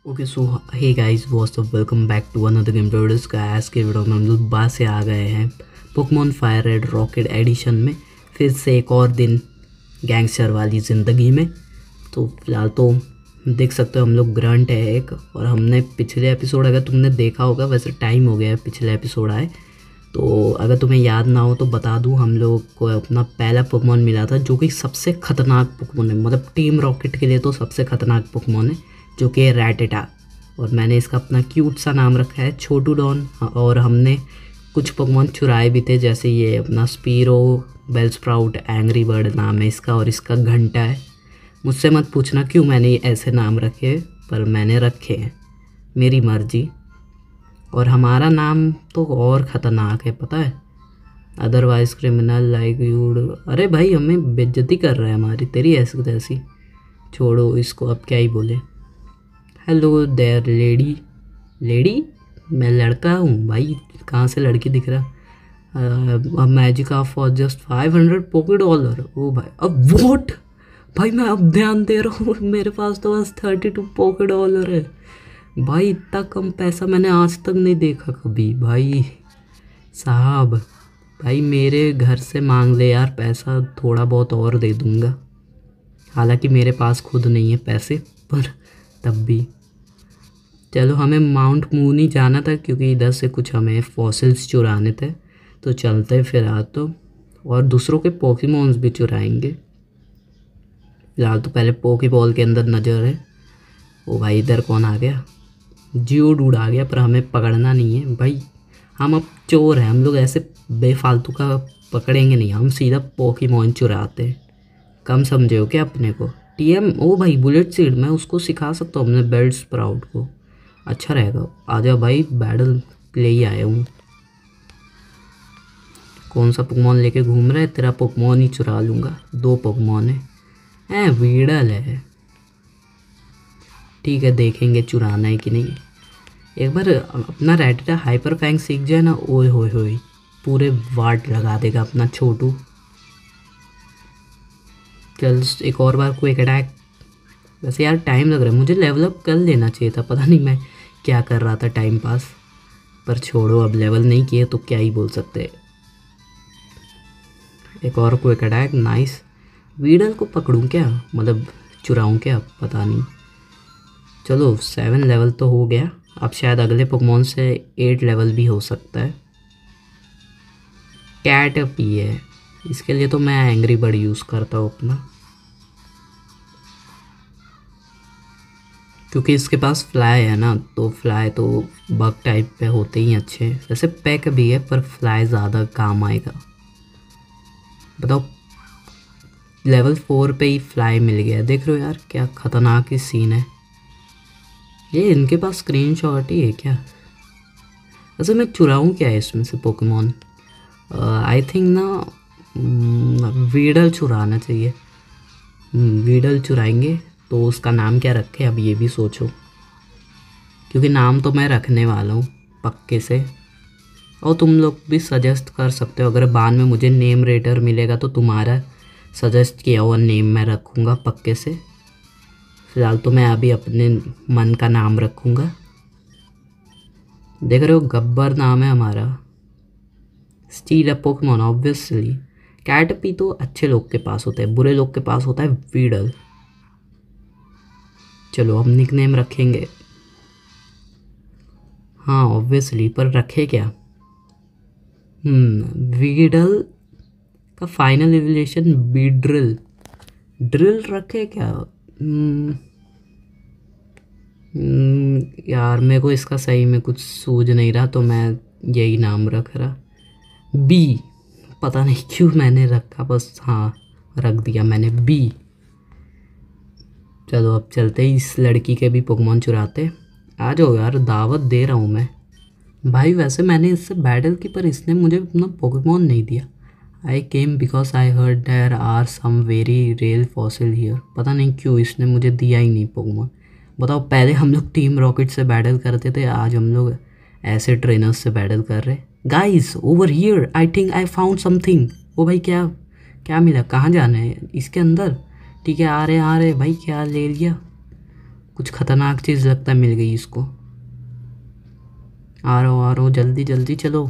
Okay so hey guys what's up, welcome back to another game produce का। आज के video में हम लोग बाहर से आ गए हैं Pokemon fire red rocket edition में, फिर से एक और दिन गैंगस्टर वाली ज़िंदगी में। तो फिलहाल तो देख सकते हो हम लोग ग्रंट है एक, और हमने पिछले एपिसोड अगर तुमने देखा होगा, वैसे टाइम हो गया है पिछले एपिसोड आए, तो अगर तुम्हें याद ना हो तो बता दूं, हम लोग को अपना पहला पोकेमॉन मिला था जो कि सबसे ख़तरनाक पोकेमॉन है, मतलब टीम रॉकेट के लिए तो सबसे ख़तरनाक पोकेमॉन है, जो कि है रैटेटा। और मैंने इसका अपना क्यूट सा नाम रखा है छोटू डॉन। और हमने कुछ पोकेमॉन चुराए भी थे, जैसे ये अपना स्पीरो, बेलस्प्राउट, एंग्री बर्ड नाम है इसका, और इसका घंटा है। मुझसे मत पूछना क्यों मैंने ऐसे नाम रखे, पर मैंने रखे हैं, मेरी मर्जी। और हमारा नाम तो और ख़तरनाक है पता है, अदरवाइज क्रिमिनल लाइक यू। अरे भाई हमें बेइज्जती कर रहा है हमारी, तेरी ऐसी तैसी। छोड़ो इसको, अब क्या ही बोले। Hello there lady. लेडी? मैं लड़का हूँ भाई, कहाँ से लड़की दिख रहा। मैजिक ऑफ फॉर जस्ट 500 पोके डॉलर। ओ भाई अब वोट, भाई मैं अब ध्यान दे रहा हूँ, मेरे पास तो बस 32 पोके डॉलर है भाई। इतना कम पैसा मैंने आज तक नहीं देखा कभी भाई साहब। भाई मेरे घर से मांग ले यार पैसा, थोड़ा बहुत और दे दूँगा। हालांकि मेरे पास खुद नहीं है पैसे, पर तब भी चलो। हमें माउंट मून ही जाना था क्योंकि इधर से कुछ हमें फॉसिल्स चुराने थे, तो चलते फिर आज तो। और दूसरों के पोकेमॉन्स भी चुराएंगे। फिलहाल तो पहले पोकेबॉल के अंदर नज़र है। ओ भाई इधर कौन आ गया? जियोडूड आ गया, पर हमें पकड़ना नहीं है भाई, हम अब चोर हैं। हम लोग ऐसे बेफालतू का पकड़ेंगे नहीं, हम सीधा पोकेमॉन चुराते हैं। कम समझे हो क्या अपने को? टीएम, ओ भाई बुलेट सीड, मैं उसको सिखा सकता हूँ अपने बेल्ट स्प्राउट को, अच्छा रहेगा। आजा भाई, बैटल ले ही आया हूँ। कौन सा पोकेमॉन लेके घूम रहा है? तेरा पोकेमॉन ही चुरा लूँगा। 2 पोकेमॉन है, वीडल है। ठीक है, देखेंगे चुराना है कि नहीं। एक बार अपना रैटेटा हाइपर फैंग सीख जाए ना, ओए होए होए, पूरे वाट लगा देगा अपना छोटू। चल एक और बार क्विक अटैक। वैसे यार टाइम लग रहा है, मुझे लेवल अप कर लेना चाहिए था, पता नहीं मैं क्या कर रहा था टाइम पास। पर छोड़ो, अब लेवल नहीं किए तो क्या ही बोल सकते। एक और क्विक अटैक, नाइस। वीडल को पकड़ूं क्या, मतलब चुराऊं क्या, पता नहीं। चलो 7 लेवल तो हो गया, अब शायद अगले पोकेमॉन से 8 लेवल भी हो सकता है। कैटरपी है, इसके लिए तो मैं एंग्री बर्ड यूज़ करता हूँ अपना, क्योंकि इसके पास फ्लाई है ना, तो फ्लाई तो बग टाइप पे होते ही अच्छे। वैसे पैक भी है, पर फ्लाई ज़्यादा काम आएगा। बताओ, लेवल 4 पे ही फ्लाई मिल गया, देख रहे हो यार क्या ख़तरनाक ही सीन है। ये इनके पास स्क्रीनशॉट ही है क्या? वैसे मैं चुराऊँ क्या है इसमें से पोकेमॉन? आई थिंक ना वीडल चुराना चाहिए। वीडल चुराएंगे, तो उसका नाम क्या रखें अब ये भी सोचो, क्योंकि नाम तो मैं रखने वाला हूँ पक्के से। और तुम लोग भी सजेस्ट कर सकते हो, अगर बाद में मुझे नेम रेटर मिलेगा तो तुम्हारा सजेस्ट किया हुआ नेम मैं रखूँगा पक्के से। फ़िलहाल तो मैं अभी अपने मन का नाम रखूँगा। देख रहे हो, गब्बर नाम है हमारा। Steal a Pokemon obviously. Caterpie तो अच्छे लोग के पास होता है, बुरे लोग के पास होता है वीडल। चलो हम निकनेम रखेंगे, हाँ ऑब्वियसली, पर रखे क्या? वीडल का फाइनल एवोल्यूशन बीड्रिल। ड्रिल रखे क्या? यार मेरे को इसका सही में कुछ सूझ नहीं रहा, तो मैं यही नाम रख रहा, बी। पता नहीं क्यों मैंने रखा, बस हाँ रख दिया मैंने बी। चलो अब चलते ही इस लड़की के भी पोकेमॉन चुराते। आ जाओ यार, दावत दे रहा हूँ मैं भाई। वैसे मैंने इससे बैटल की, पर इसने मुझे अपना पोकेमॉन नहीं दिया। I came because I heard there are some very rare fossil here. पता नहीं क्यों इसने मुझे दिया ही नहीं पोकेमॉन। बताओ, पहले हम लोग टीम रॉकेट से बैटल करते थे, आज हम लोग ऐसे ट्रेनर्स से बैटल कर रहे। Guys over here, I think I found something. ओ भाई क्या क्या मिला? कहाँ जाना है? इसके अंदर? ठीक है, आ रहे भाई। क्या ले लिया? कुछ खतरनाक चीज़ लगता है मिल गई इसको। आ रहा हूँ, जल्दी जल्दी चलो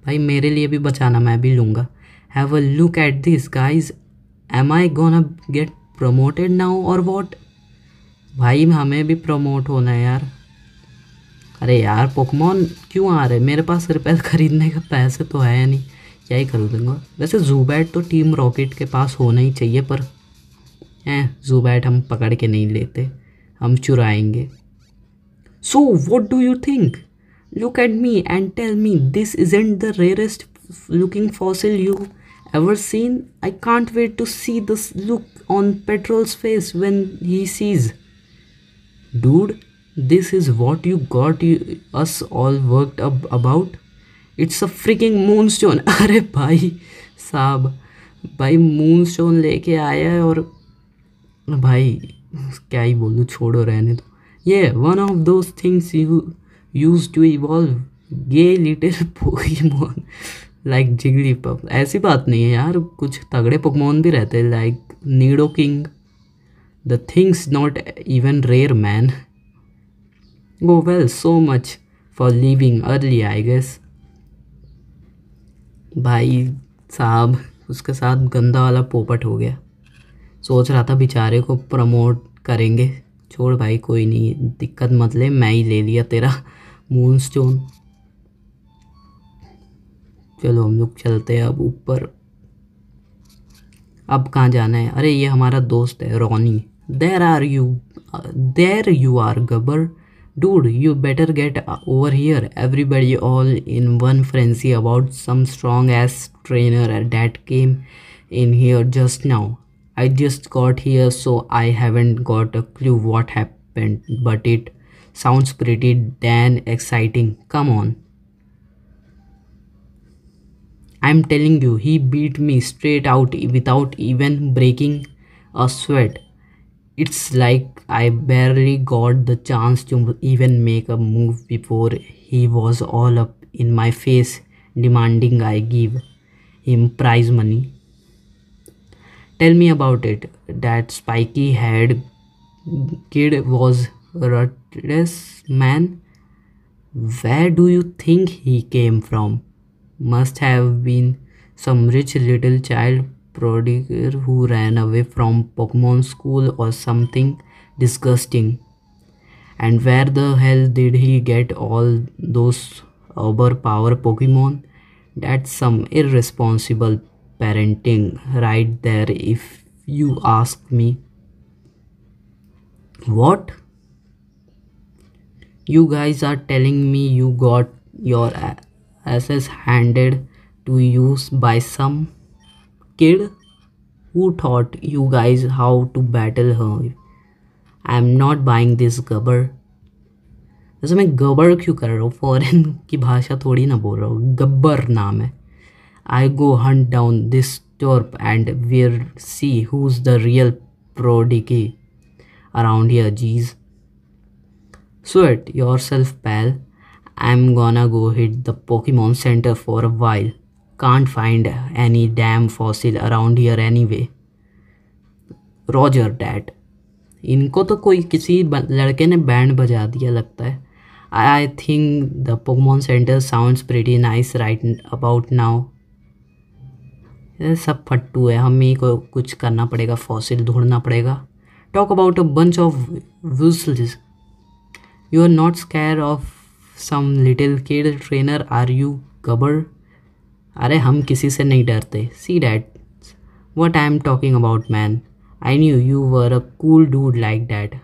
भाई, मेरे लिए भी बचाना, मैं भी लूँगा। Have a look at this guys, am I gonna get promoted now और वॉट? भाई हमें भी प्रमोट होना है यार। अरे यार पोकेमॉन क्यों आ रहे? मेरे पास रिपेयर खरीदने का पैसे तो है नहीं, क्या ही खरीदूंगा। वैसे ज़ूबैट तो टीम रॉकेट के पास होना ही चाहिए, पर ज़ूबैट हम पकड़ के नहीं लेते, हम चुराएंगे। So what do you think? Look at me and tell me this isn't the rarest looking fossil you ever seen? I can't wait to see this look on Petrol's face when he sees. Dude, this is what you got us all worked up about? It's a freaking moonstone. अरे भाई साहब, भाई moonstone लेके आया है, और भाई क्या ही बोलूँ, छोड़ो रहने दो। ये one of those things you use to evolve gay little Pokemon like Jigglypuff. ऐसी बात नहीं है यार, कुछ तगड़े पोकेमॉन भी रहते हैं like Nidoking. The things not even rare man. Go well, so much for leaving early I guess. भाई साहब उसके साथ गंदा वाला पोपट हो गया। सोच रहा था बेचारे को प्रमोट करेंगे। छोड़ भाई, कोई नहीं, दिक्कत मत ले, मैं ही ले लिया तेरा मूनस्टोन। चलो हम लोग चलते हैं अब ऊपर। अब कहाँ जाना है? अरे ये हमारा दोस्त है Ronnie. There you are Gabbar. Dude you better get over here. Everybody all in one frenzy about some strongest trainer that came in here just now. I just got here, so I haven't got a clue what happened, but it sounds pretty damn exciting. Come on. I'm telling you, he beat me straight out without even breaking a sweat. It's like I barely got the chance to even make a move before he was all up in my face, demanding I give him prize money. Tell me about it. That spiky haired kid was ruthless, man. Where do you think he came from? Must have been some rich little child prodigy who ran away from Pokemon school or something disgusting. And where the hell did he get all those overpower Pokemon? That's some irresponsible parenting right there, if you ask me. What? You guys are telling me you got your asses handed to you by some kid? Who taught you guys how to battle her? I'm not buying this gubber. वैसे मैं गबर क्यों कर रहा हूँ? Foreign की भाषा थोड़ी ना बोल रहा हूँ, गब्बर नाम है। I go hunt down this twerp and we'll see who's the real prodigy around here, geez. Sweat yourself, pal. I'm gonna go hit the Pokemon Center for a while. Can't find any damn fossil around here anyway. Roger that. इनको तो कोई किसी लड़के ने band बजा दिया लगता है। I think the Pokemon Center sounds pretty nice right about now. सब फट्टू है, हमें को कुछ करना पड़ेगा, फॉसिल ढूंढना पड़ेगा। Talk about a bunch of weasels. You are not scare of some little kid trainer are you Gabbar? अरे हम किसी से नहीं डरते। See that what I am talking about man. I knew you were a cool dude like that.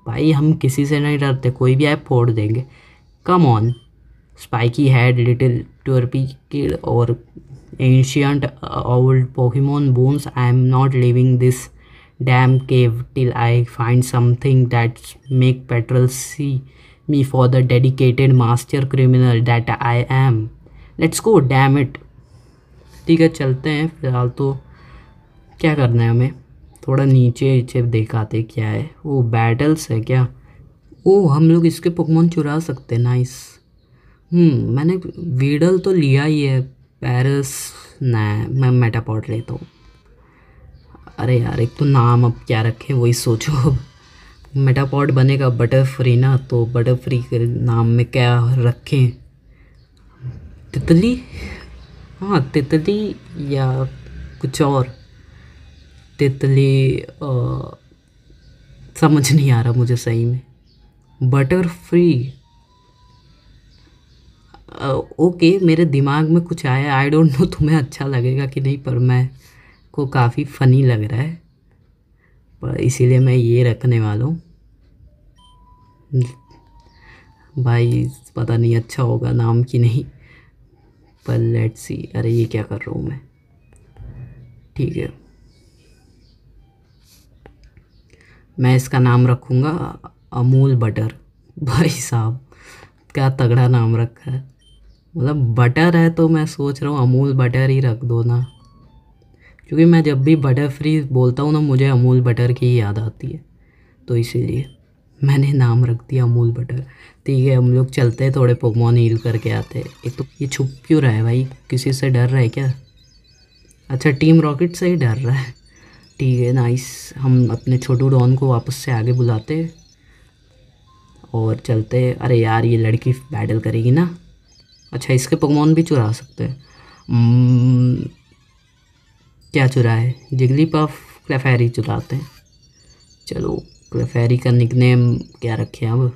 भाई हम किसी से नहीं डरते, कोई भी आए फोड़ देंगे। Come on spiky head little twerpy kid और ancient old Pokemon bones. I am not leaving this damn cave till I find something that make Petrol see me for the dedicated master criminal that I am. Let's go, damn it. ठीक है चलते हैं। फिलहाल तो क्या करना है हमें, थोड़ा नीचे दिखाते क्या है। वो बैटल्स है क्या? ओ हम लोग इसके पोकेमॉन चुरा सकते हैं, नाइस। मैंने वीडल तो लिया ही है। पैरिस ना, मैं मेटापॉड लेता हूँ। अरे यार एक तो नाम अब क्या रखें वही सोचो। मेटापॉड बनेगा बटर फ्री ना, तो बटर फ्री के नाम में क्या रखें? तितली? हाँ तितली या कुछ और। तितली समझ नहीं आ रहा मुझे सही में। बटर फ्री ओके, मेरे दिमाग में कुछ आया। आई डोंट नो तुम्हें अच्छा लगेगा कि नहीं, पर मैं को काफ़ी फ़नी लग रहा है, पर इसीलिए मैं ये रखने वाला हूँ। भाई पता नहीं अच्छा होगा नाम कि नहीं, पर लेट्स सी। अरे ये क्या कर रहा हूँ मैं? ठीक है, मैं इसका नाम रखूँगा अमूल बटर। भाई साहब क्या तगड़ा नाम रखा है। मतलब बटर है तो मैं सोच रहा हूँ अमूल बटर ही रख दो ना, क्योंकि मैं जब भी बटर फ्री बोलता हूँ ना मुझे अमूल बटर की ही याद आती है, तो इसीलिए मैंने नाम रख दिया अमूल बटर। ठीक है, हम लोग चलते हैं, थोड़े पोकेमॉन हील करके आते हैं। एक तो ये छुप क्यों रहा है भाई? किसी से डर रहा है क्या? अच्छा टीम रॉकेट से ही डर रहा है। ठीक है नाइस, हम अपने छोटू डॉन को वापस से आगे बुलाते और चलते। अरे यार ये लड़की बैटल करेगी ना। अच्छा इसके पोकेमॉन भी चुरा सकते हैं। क्या चुरा है? जिगलीपफ क्लेफेरी चुराते हैं। चलो क्लेफेरी का निकनेम क्या रखें अब?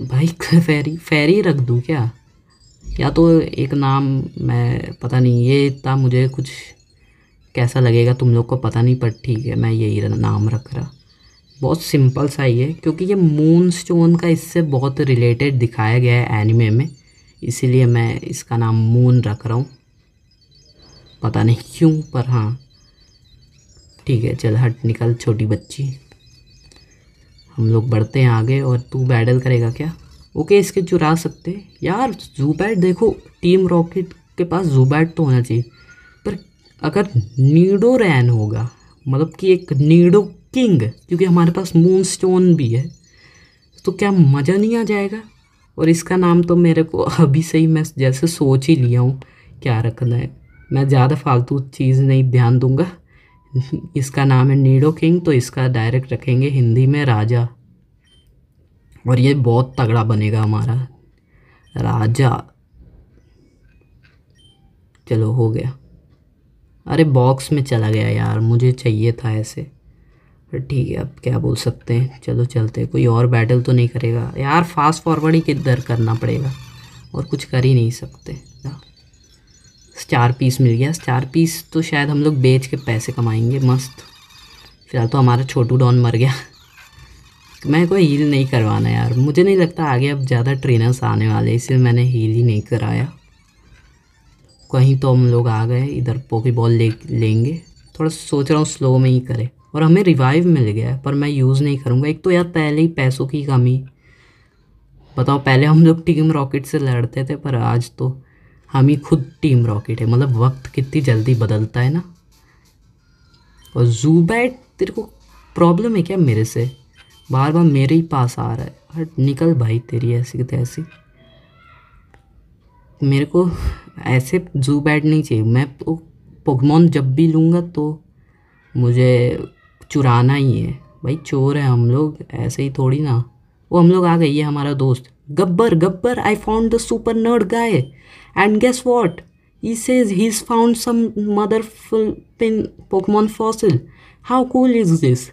भाई क्लेफेरी फेरी रख दूँ क्या? या तो एक नाम, मैं पता नहीं ये इतना मुझे कुछ कैसा लगेगा तुम लोग को पता नहीं, पर ठीक है मैं यही नाम रख रहा। बहुत सिंपल सा ही है, क्योंकि ये मून स्टोन का इससे बहुत रिलेटेड दिखाया गया है एनिमे में, इसीलिए मैं इसका नाम मून रख रहा हूँ। पता नहीं क्यों, पर हाँ ठीक है। चल हट निकल छोटी बच्ची, हम लोग बढ़ते हैं आगे। और तू बैटल करेगा क्या? ओके इसके चुरा सकते यार। ज़ूबैट देखो, टीम रॉकेट के पास ज़ूबैट तो होना चाहिए, पर अगर नीडोरैन होगा, मतलब कि एक नीडो किंग, क्योंकि हमारे पास मून स्टोन भी है, तो क्या मज़ा नहीं आ जाएगा? और इसका नाम तो मेरे को अभी से ही मैं जैसे सोच ही लिया हूँ क्या रखना है। मैं ज़्यादा फालतू चीज़ नहीं ध्यान दूंगा। इसका नाम है नीडो किंग, तो इसका डायरेक्ट रखेंगे हिंदी में राजा, और ये बहुत तगड़ा बनेगा हमारा राजा। चलो हो गया। अरे बॉक्स में चला गया यार, मुझे चाहिए था ऐसे। ठीक है अब क्या बोल सकते हैं, चलो चलते। कोई और बैटल तो नहीं करेगा यार? फास्ट फॉरवर्ड ही किधर करना पड़ेगा, और कुछ कर ही नहीं सकते। स्टार पीस मिल गया। स्टार पीस तो शायद हम लोग बेच के पैसे कमाएंगे मस्त। फिलहाल तो हमारा छोटू डॉन मर गया। मैं कोई हील नहीं करवाना यार, मुझे नहीं लगता आगे अब ज़्यादा ट्रेनर्स आने वाले, इसलिए मैंने हील ही नहीं कराया। कहीं तो हम लोग आ गए इधर, पोकी बॉल लेंगे। थोड़ा सोच रहा हूँ स्लो में ही करें। और हमें रिवाइव मिल गया है, पर मैं यूज़ नहीं करूँगा। एक तो यार पहले ही पैसों की कमी। बताओ पहले हम लोग टीम रॉकेट से लड़ते थे, पर आज तो हम ही खुद टीम रॉकेट है। मतलब वक्त कितनी जल्दी बदलता है ना। और ज़ूबैट तेरे को प्रॉब्लम है क्या मेरे से? बार बार मेरे ही पास आ रहा है। हट निकल भाई, तेरी ऐसी की तैसी। मेरे को ऐसे ज़ूबैट नहीं चाहिए। मैं पोकेमॉन जब भी लूँगा तो मुझे चुराना ही है भाई। चोर है हम लोग, ऐसे ही थोड़ी ना। वो हम लोग आ गए, ये हमारा दोस्त Gabbar. Gabbar I found the super nerd guy and guess what he says he's found some motherful pin Pokemon fossil. How cool is this?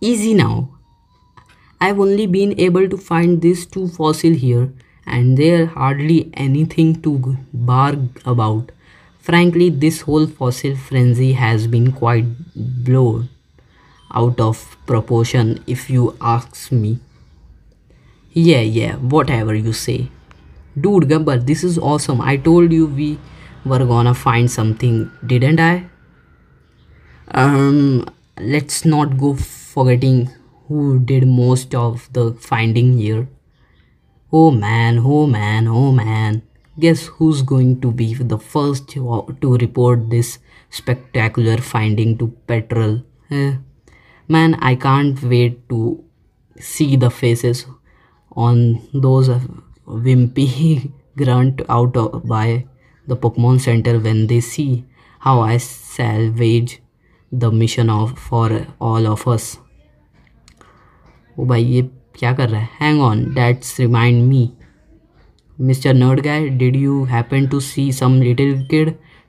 Easy now. I've only been able to find these two fossil here, and they're hardly anything to bark about. Frankly, this whole fossil frenzy has been quite blown out of proportion if you ask me. Yeah, whatever you say. Dude, Gabbar, this is awesome. I told you we were gonna find something, didn't I? Let's not go forgetting who did most of the finding here. Oh man, oh man, oh man. Guess who's going to be the first to report this spectacular finding to Petrol? Man, I can't wait to see the faces on those wimpy grunt out by the Pokemon Center when they see how I salvage the mission of for all of us. ओ भाई ये क्या कर रहा है? Hang on, that's remind me Mr. Nerd Guy, did you happen to see some little kid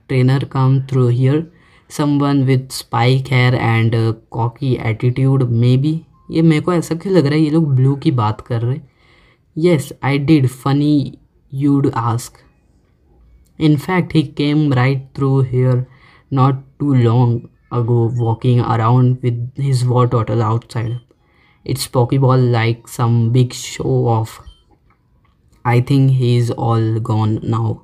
trainer come through here? Someone with spike hair and a cocky attitude, maybe? ये मेरे को ऐसा क्यों लग रहा है ये लोग ब्लू की बात कर रहे? Yes, I did. Funny you'd ask. In fact, he came right through here not too long ago, walking around with his water bottle outside. It's Pokeball like some big show off. I think he's all gone now.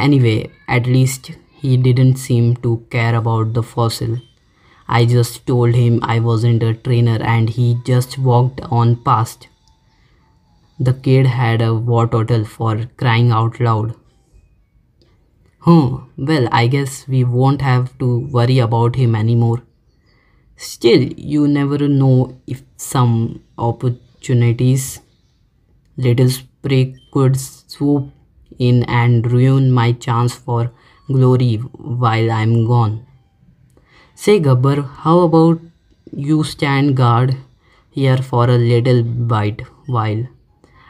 Anyway, at least he didn't seem to care about the fossil. I just told him I wasn't a trainer and he just walked on past. The kid had a water bottle, for crying out loud. Well, I guess we won't have to worry about him anymore. Still, you never know if some opportunities little spray could swoop in and ruin my chance for glory while I'm gone. Say, Gabbar, how about you stand guard here for a little bit while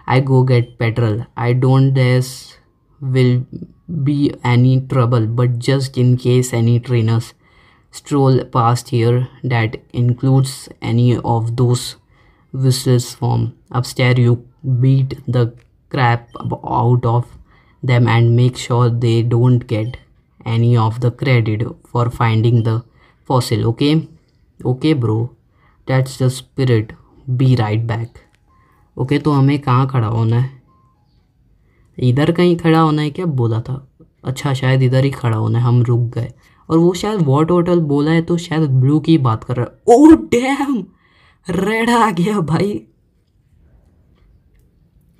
I go get petrol? I don't guess will be any trouble, but just in case any trainers stroll past here, that includes any of those whistles from upstairs, you beat the crap out of them and make sure they don't get any of the credit for finding the fossil. Okay bro, that's the spirit. Be right back. Okay तो हमें कहाँ खड़ा होना है? इधर कहीं खड़ा होना है क्या बोला था? अच्छा शायद इधर ही खड़ा होना है। हम रुक गए और वो शायद वाटर बॉटल बोला है तो शायद ब्लू की बात कर रहा है। ओह डैम, रेड आ गया भाई।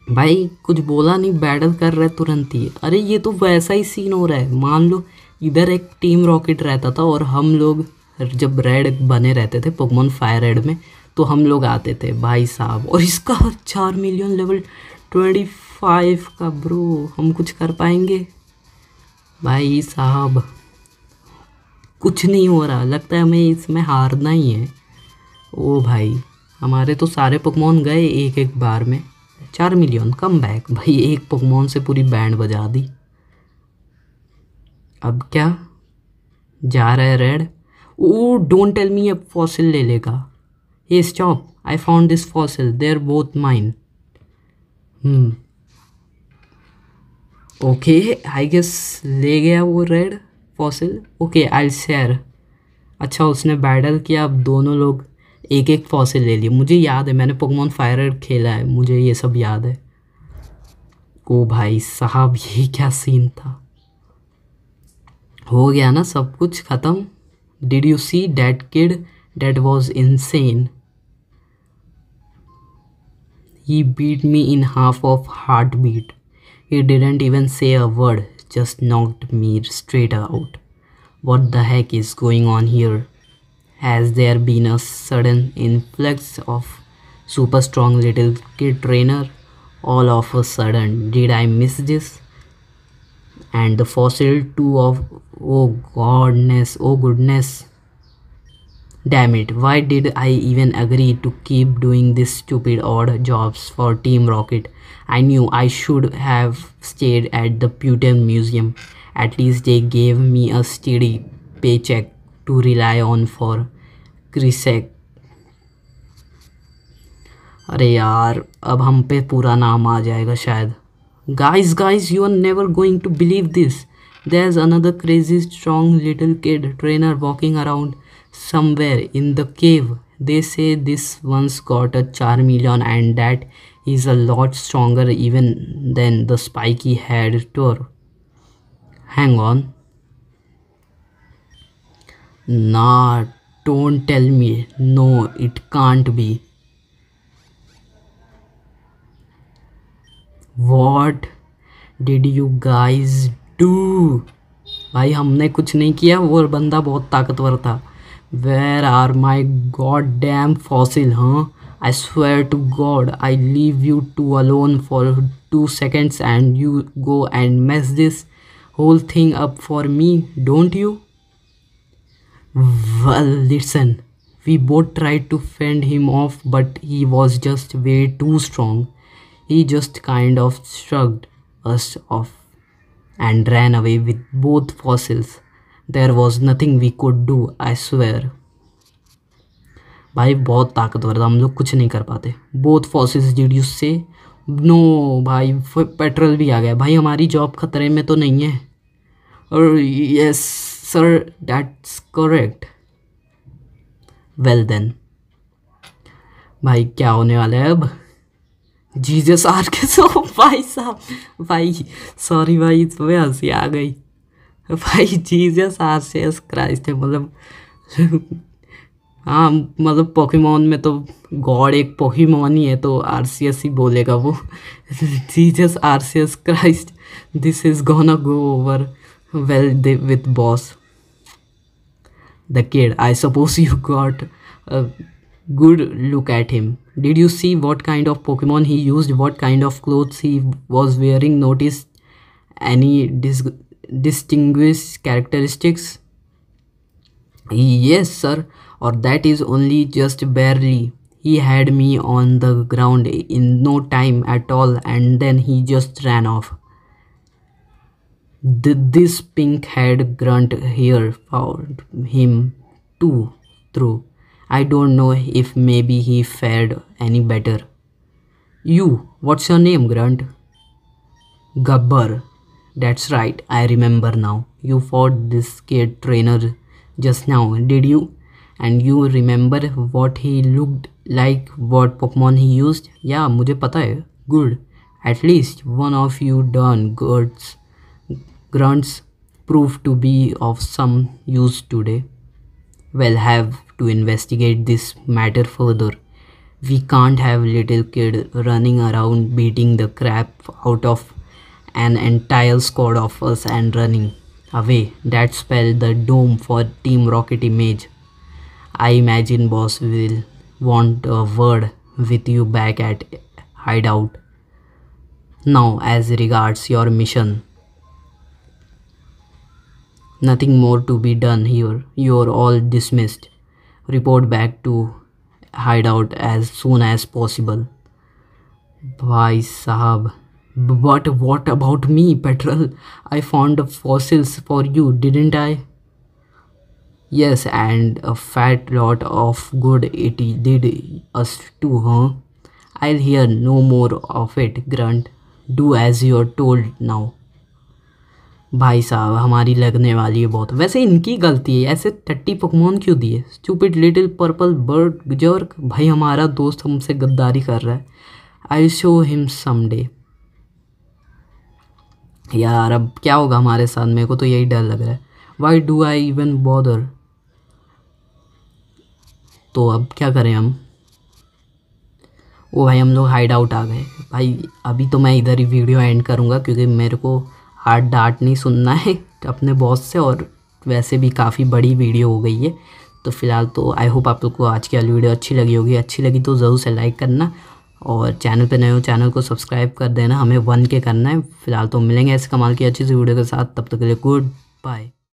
भाई कुछ बोला नहीं, बैटल कर रहे तुरंत ही। अरे ये तो वैसा ही सीन हो रहा है। मान लो इधर एक टीम रॉकेट रहता था और हम लोग जब रेड बने रहते थे पोकेमॉन फायर रेड में तो हम लोग आते थे भाई साहब। और इसका 4 मिलियन लेवल 25 का ब्रो, हम कुछ कर पाएंगे भाई साहब? कुछ नहीं हो रहा, लगता है हमें इसमें हारना ही है। ओ भाई हमारे तो सारे पोकेमॉन गए एक एक बार में। 4 मिलियन कम बैक भाई, एक पोकेमॉन से पूरी बैंड बजा दी। अब क्या जा रहा है Red? Oh don't tell me अब फॉसिल ले लेगा। Hey stop, I found this fossil, they're both mine. Okay I guess ले गया वो Red fossil. Okay I share. अच्छा उसने बैटल किया, अब दोनों लोग एक एक फॉसिल ले लिए। मुझे याद है, मैंने पोकेमॉन फायर रेड खेला है, मुझे ये सब याद है। ओ भाई साहब ये क्या सीन था? हो गया ना सब कुछ ख़त्म? Did you see that kid? That was insane. He beat me in half of heartbeat. He didn't even say a word, just knocked me straight out. What the heck is going on here? Has there been a sudden influx of super strong little kid trainer? All of a sudden, did I miss this? And the fossil too of, oh goodness. Damn it, why did I even agree to keep doing this stupid odd jobs for Team Rocket? I knew I should have stayed at the Putin Museum. At least they gave me a steady paycheck to rely on for Krisek. अरे यार अब हम पे पूरा नाम आ जाएगा शायद। Guys, you are never going to believe this. There's another crazy strong little kid trainer walking around somewhere in the cave. They say this one's got a Charmeleon and that is a lot stronger even than the spiky head tour. Hang on. Nah, don't tell me. No, it can't be. What did you guys do? भाई हमने कुछ नहीं किया, वो बंदा बहुत ताकतवर था। Where are my goddamn fossil, huh? I swear to God, I leave you two alone for 2 seconds and you go and mess this whole thing up for me, don't you? Well, listen, we both tried to fend him off, but he was just way too strong. He just kind of shrugged us off and ran away with both fossils. There was nothing we could do, I swear. भाई बहुत ताकतवर था, हम लोग कुछ नहीं कर पाते. बोथ फोर्सेस डिड यू से? नो भाई, पेट्रोल भी आ गया भाई. हमारी जॉब खतरे में तो नहीं है? और yes sir, that's correct. Well then भाई, क्या होने वाला है अब? जीजस आर के सो भाई साहब, भाई सॉरी भाई, इसमें हंसी आ गई भाई. जीजस आर से क्राइस्ट है, मतलब हाँ, मतलब पोकेमॉन में तो गॉड एक पोकेमॉन ही है, तो आरसीएस ही बोलेगा वो. Jesus RCS Christ, this is gonna go over well with boss. The kid, I suppose you got a good look at him. Did you see what kind of Pokemon he used? What kind of clothes he was wearing? Notice any distinguished characteristics? Yes, sir. Or that is only just barely. He had me on the ground in no time at all, and then he just ran off. This pink-haired grunt here found him too, through. I don't know if maybe he fared any better. You, what's your name, Grunt? Gabbar. That's right, I remember now. You fought this kid trainer just now, did you? And you remember what he looked like, what Pokemon he used? Yeah, मुझे पता है. Good. At least one of you darn grunts proved to be of some use today. We'll have to investigate this matter further. We can't have little kid running around beating the crap out of an entire squad of us and running away. That spelled the doom for Team Rocket Image. I imagine boss will want a word with you back at Hideout. Now, as regards your mission, nothing more to be done here. You're all dismissed. Report back to Hideout as soon as possible. भाई साहब, but what about me, Petrol? I found the fossils for you, didn't I? Yes, and a fat lot of good it did us too, huh? I'll hear no more of it, Grunt. Do as you're told now. भाई साहब, हमारी लगने वाली है बहुत. वैसे इनकी गलती है, ऐसे टट्टी पोकेमॉन क्यों दिए? Stupid little purple bird jerk. भाई हमारा दोस्त हमसे गद्दारी कर रहा है. I show him someday. यार अब क्या होगा हमारे साथ, मेरे को तो यही डर लग रहा है. Why do I even bother? तो अब क्या करें हम? ओ भाई, हम लोग हाइड आउट आ गए. भाई अभी तो मैं इधर ही वीडियो एंड करूँगा, क्योंकि मेरे को हार्ड डांट नहीं सुनना है अपने बॉस से, और वैसे भी काफ़ी बड़ी वीडियो हो गई है. तो फिलहाल तो आई होप आप लोग को आज की वाली वीडियो अच्छी लगी होगी. अच्छी लगी तो ज़रूर से लाइक करना, और चैनल पे नए हो चैनल को सब्सक्राइब कर देना. हमें 1K करना है. फिलहाल तो मिलेंगे ऐसे कमाल की अच्छी सी वीडियो के साथ. तब तक के लिए गुड बाय.